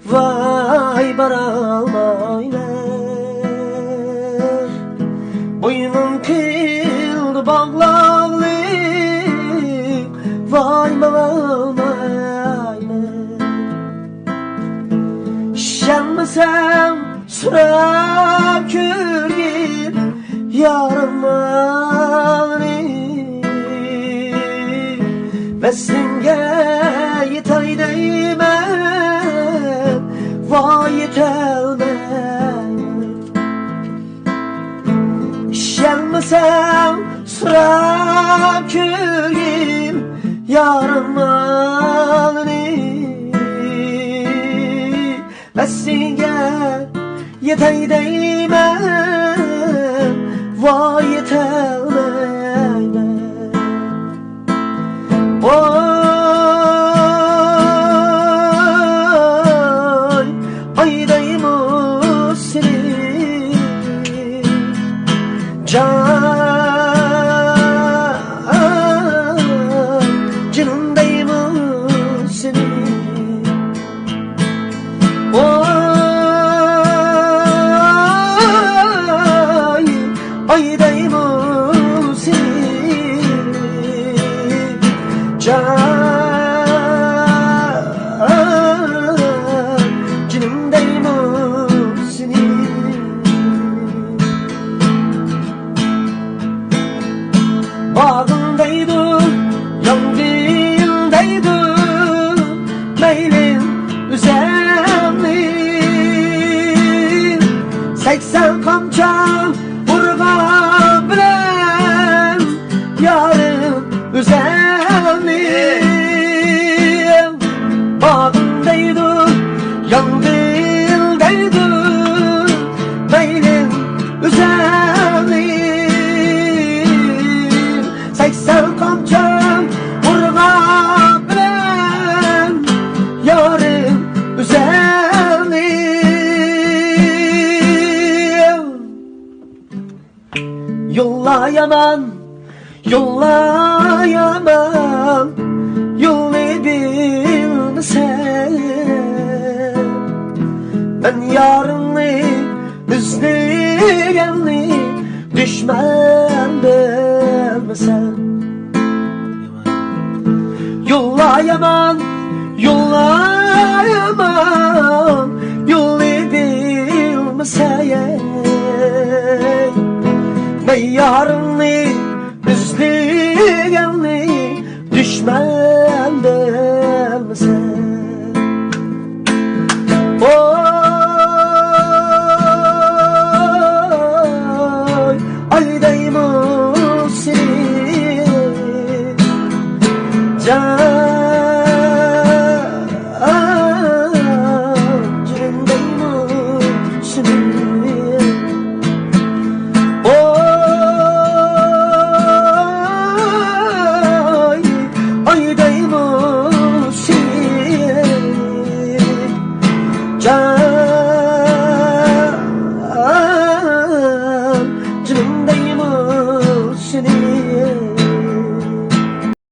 Vay baramayla boynum kıldı bağlağlı. Vay baramayla şenmesem sürab kürgir yarımani Veslinge yetay değmen vay yetelmen şenmesem sürab kürgir yarımani Veslinge yetay değmen vay yetelmen Oy aydayım o seni canımdayım o seni Oy aydayım o seni canımdayım o seni Bağındaydı, yangındaydı Meylin üzerli 80 kamça vurga bilen yarın üzerli Bağındaydı, yangındaydı Meylin üzerli 80 kamça vurga bilen yarın üzerli Yollayamam, yollayamam Yolunu bilmesen Ben yarını izleyenli düşman bilmesen Yollayamam, yollayamam Yolunu bilmesen Ben yarını izleyenli düşman bilmesen Oy aydayım o seni canımdayım o seni aydayım o seni